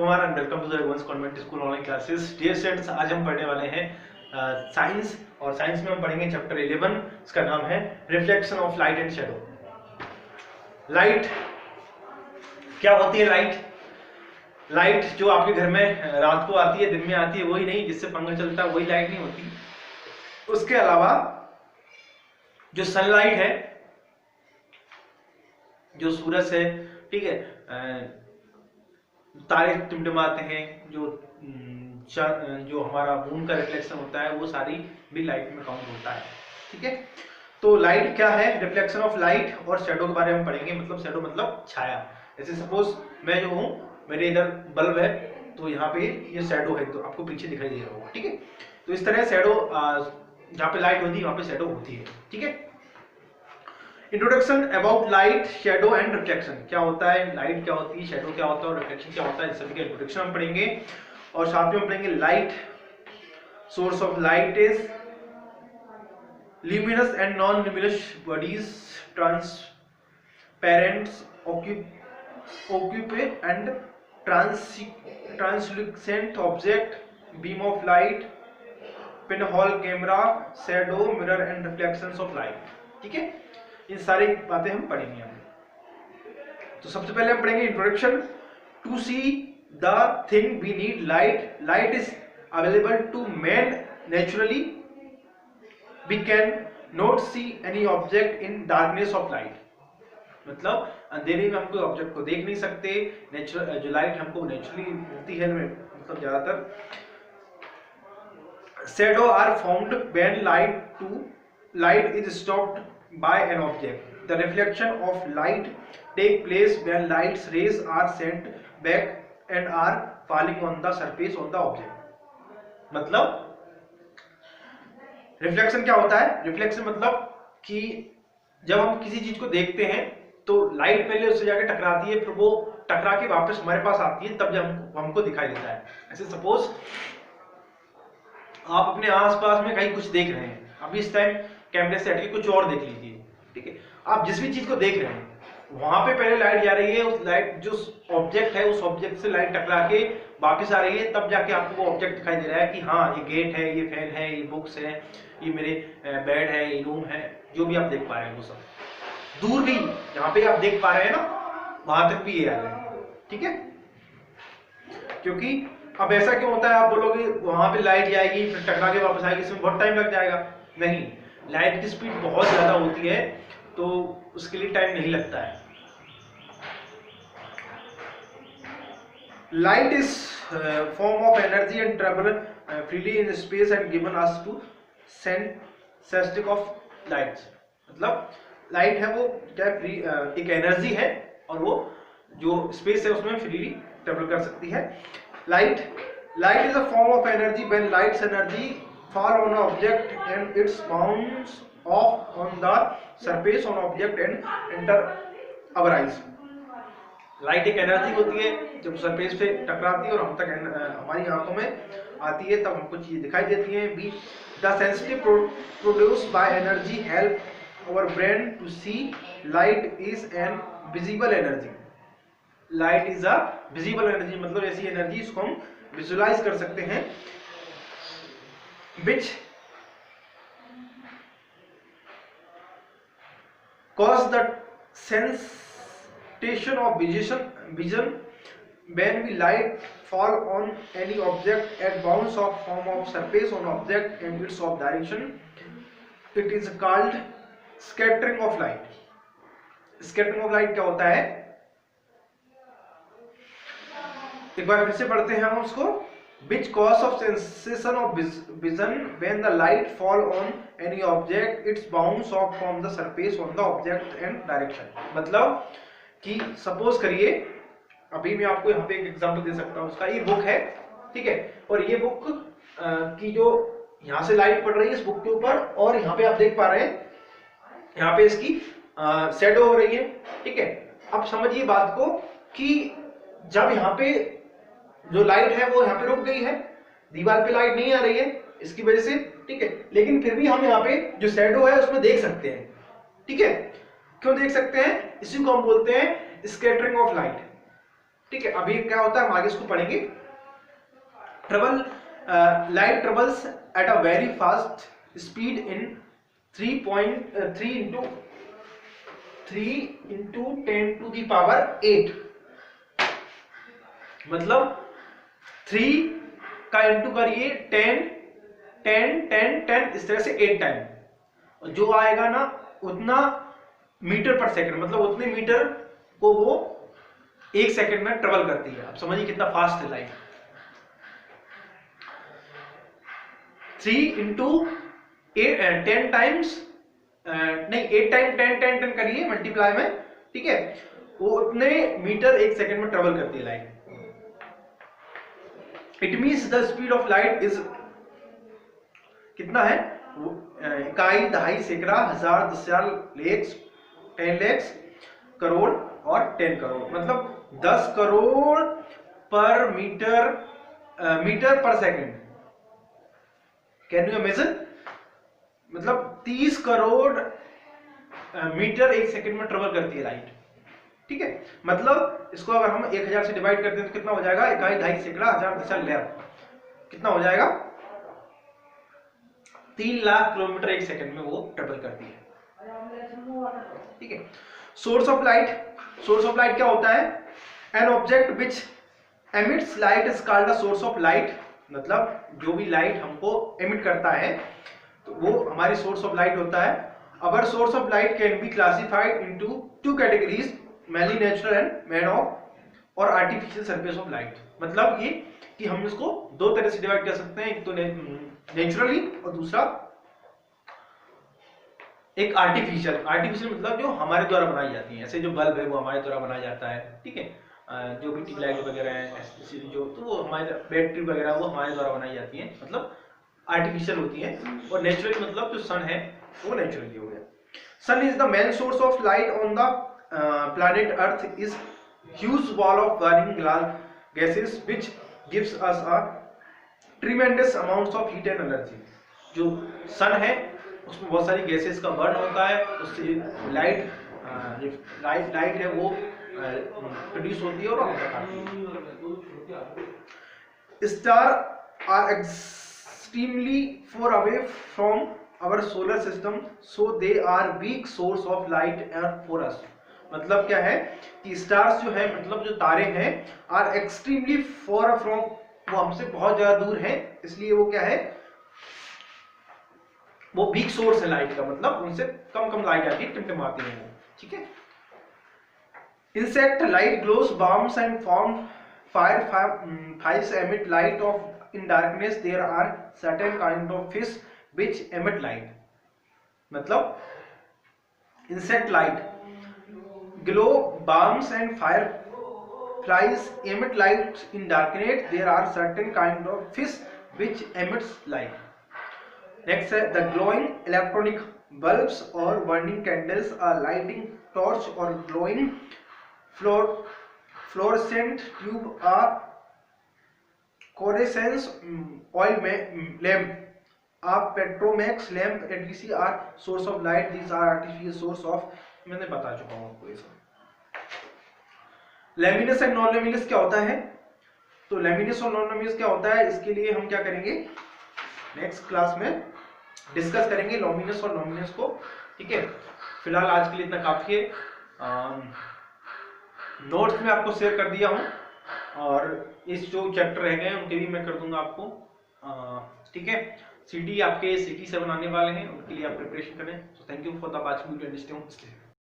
Kumar and welcome to the Raghuvansh convent school online classes. Dear students, आज हम पढ़ने वाले हैं साइंस और साइंस में हम पढ़ेंगे चैप्टर 11। इसका नाम है reflection of light and shadow. Light क्या होती है? लाइट जो आपके घर में रात को आती है, दिन में आती है, वही नहीं, जिससे पंखा चलता है वही लाइट नहीं होती। उसके अलावा जो सनलाइट है, जो सूरज है, ठीक है, तारे टिमटिमाते हैं, जो हमारा मून का रिफ्लेक्शन होता है, वो सारी भी लाइट में काउंट होता है। ठीक है, तो लाइट क्या है? रिफ्लेक्शन ऑफ लाइट और शैडो के बारे में पढ़ेंगे। मतलब शैडो मतलब छाया। जैसे सपोज मैं जो हूँ, मेरे इधर बल्ब है, तो यहाँ पे ये शैडो है, तो आपको पीछे दिखाई दे रहा होगा। ठीक है, तो इस तरह शैडो, जहाँ पे लाइट होती है वहाँ पे शैडो होती है। ठीक है, introduction about light, shadow and reflection. क्या होता है लाइट, क्या होती है शैडो, क्या होता है और रिफ्लेक्शन क्या होता है, इस सभी का इंट्रोडक्शन हम पढ़ेंगे। और साथ में हम पढ़ेंगे light, source of light is luminous and non-luminous bodies, transparent, opaque and translucent object, beam of light, pinhole camera, shadow, mirror and reflections of light। ठीक है, इन सारी बातें हम पढ़ेंगे। तो सबसे पहले हम पढ़ेंगे introduction. To see the thing we need light. Light is available to man naturally. We can not see any object in darkness of light। मतलब अंधेरे में हम कोई ऑब्जेक्ट को देख नहीं सकते। नेचुरल जो लाइट हमको नेचुरली मिलती है, मतलब ज्यादातर। Shadow are found when light is stopped by an object. The reflection of light take place when lights rays are sent back and are falling on the surface of the object. मतलब reflection क्या होता है? Reflection मतलब कि जब हम किसी चीज को देखते हैं तो लाइट पहले उससे जाके टकराती है, फिर वो टकरा के वापस हमारे पास आती है, तब जब हमको दिखाई देता है। ऐसे सपोज आप अपने आसपास में कहीं कुछ देख रहे हैं, अभी इस टाइम कैमरे से हटके कुछ और देख लीजिए। ठीक है, आप जिस भी चीज को देख रहे हैं वहां पे पहले लाइट जा रही है, उस लाइट जो ऑब्जेक्ट है उस ऑब्जेक्ट से लाइट टकरा के वापस आ रही है, तब जाके आपको वो ऑब्जेक्ट दिखाई दे रहा है कि हाँ ये गेट है, ये फैन है, ये बुक्स है, ये मेरे बेड है, ये रूम है, जो भी आप देख पा रहे हैं वो सब। दूर भी जहाँ पे आप देख पा रहे हैं ना, वहां तक भी ये आ रहा है। ठीक है, क्योंकि अब ऐसा क्यों होता है? आप बोलोगे वहां पे लाइट जाएगी फिर टकरा के वापस आएगी, इसमें बहुत टाइम लग जाएगा। नहीं, लाइट की स्पीड बहुत ज्यादा होती है, तो उसके लिए टाइम नहीं लगता है। Light is form of energy and travel freely in space and given us to sensitive of light. मतलब लाइट है वो क्या, एक एनर्जी है, और वो जो स्पेस है उसमें फ्रीली ट्रेवल कर सकती है। Light is a form of energy when lights energy fall on an object and its bounce off on the surface on object and enter our eyes। Light एक एनर्जी होती है, जब surface पे टकराती है और हम तक हमारी आंखों में आती है, तब हमको चीजें दिखाई देती हैं। Be the sensitive produced by energy help our brain to see. Light is an visible energy. Light is a visible energy, मतलब ऐसी एनर्जी इसको हम विजुअलाइज कर सकते हैं, which cause the sensation of vision when we light fall on any object at bounce of form of surface on object and its of direction, it is called scattering of light। scattering of light क्या होता है? एक बार फिर से पढ़ते हैं हम उसको। Which cause of sensation of vision when the light fall on any object, its bounce off from the surface on the object and direction। मतलब कि सपोज करिए, अभी मैं आपको यहाँ पे एक एग्जांपल दे सकता हूँ उसका। ये बुक है, ठीक है, और ये बुक की जो यहाँ से लाइट पड़ रही है इस बुक के ऊपर, और यहाँ पे आप देख पा रहे हैं यहाँ पे इसकी शैडो हो रही है। ठीक है, अब समझिए बात को कि जब यहाँ पे जो लाइट है वो यहाँ पे रुक गई है, दीवार पे लाइट नहीं आ रही है इसकी वजह से। ठीक है, लेकिन फिर भी हम यहाँ पे जो शैडो है उसमें देख सकते हैं। ठीक है, क्यों देख सकते हैं? इसी को हम बोलते हैं स्कैटरिंग ऑफ लाइट। ठीक है, अभी क्या होता है हम आगे इसको पढ़ेंगे। Travel light travels at a very fast speed in 3.3 into 10 to the power 8, मतलब 3 का इंटू करिए 10 10 10 10 इस तरह से 8 टाइम, जो आएगा ना उतना मीटर पर सेकंड, मतलब उतने मीटर को वो 1 सेकंड में ट्रेवल करती है। आप समझिए कितना फास्ट है लाइट। 3 इंटू 10 टाइम्स नहीं 8 टाइम 10 10 10 करिए मल्टीप्लाई में, ठीक है, वो उतने मीटर 1 सेकंड में ट्रेवल करती है light. It means the speed of light is कितना है, इकाई, दहाई, सैकड़ा, हजार, 10,000, लेक्स, 10 लेक्स, करोड़ और 10 करोड़, मतलब 10 करोड़ पर मीटर पर सेकंड। कैन यू इमेजिन, मतलब 30 करोड़ मीटर 1 सेकंड में ट्रेवल करती है लाइट, ठीक है। मतलब इसको अगर हम 1000 से डिवाइड करते हैं तो कितना हो जाएगा, इकाई, दहाई, सैकड़ा, हजार, 10,000, लैख, कितना हो जाएगा, 3 लाख किलोमीटर 1 सेकंड में वो ट्रेवल करती है, ठीक है। सोर्स ऑफ लाइट क्या होता है, an object which emits light is called the source of light, मतलब जो भी लाइट हमको एमिट करता है तो वो हमारी सोर्स ऑफ लाइट होता है। Our source of light can be classified into 2 categories, mainly natural and made of और आर्टिफिशियल सरफेस ऑफ लाइट, मतलब ये कि हम इसको 2 तरह से डिवाइड कर सकते हैं, एक तो नेचुरली और दूसरा एक आर्टिफिशियल मतलब जो हमारे द्वारा बनाई जाती है, ऐसे जो बल्ब है वो हमारे द्वारा बनाया जाता है, ठीक है, जो भी ट्यूबलाइट वगैरह है जो, तो वो हमारे बैटरी वगैरह वो हमारे द्वारा बनाई जाती है, मतलब आर्टिफिशियल होती है। और नेचुरली मतलब जो सन है वो नेचुरली हो गया। Sun is the main source of light on the planet earth is huge wall of burning gases which gives us a tremendous amounts of heat and energy. जो सन है उसमें बहुत सारी गैसेस का बर्न होता है, उससे लाइट है वो प्रोड्यूस होती है और star are extremely far away from our solar system so they are weak source of light for us. मतलब क्या है कि स्टार्स जो है, मतलब जो तारे हैं, आर एक्सट्रीमली फॉर फ्रॉम, वो हमसे बहुत ज्यादा दूर है, इसलिए वो क्या है, वो वीक सोर्स है लाइट का, मतलब उनसे कम लाइट आती है, टिमटिमाती है वो, ठीक है। Insect light glows, bombs and form fires emit light of in darkness. There are certain kind of fish which emit light. मतलब insect light glow, bombs and fireflies emit light in darkness. There are certain kind of fish which emits light. Next है the glowing electronic bulbs or burning candles, a lighting torch or glowing fluorescent tube, a fluorescence oil lamp, a petromax lamp, etc. are source of light. These are artificial source of, मैंने बता चुका हूँ आपको ये सब। लैमिनस and non लैमिनस क्या होता है, तो लैमिनस और नॉन लैमिनस क्या होता है, इसके लिए हम क्या करेंगे, नेक्स्ट क्लास में डिस्कस करेंगे लॉमिनस और नॉमिनस को, ठीक है। फिलहाल आज के लिए इतना काफी है। नोट्स में आपको शेयर कर दिया हूँ, और इस जो चैप्टर रह गए हैं उनके भी मैं कर दूंगा आपको, ठीक है। आपके सिटी 7 आने वाले हैं, उनके लिए आप प्रिपरेशन करें। So thank you for the watching video.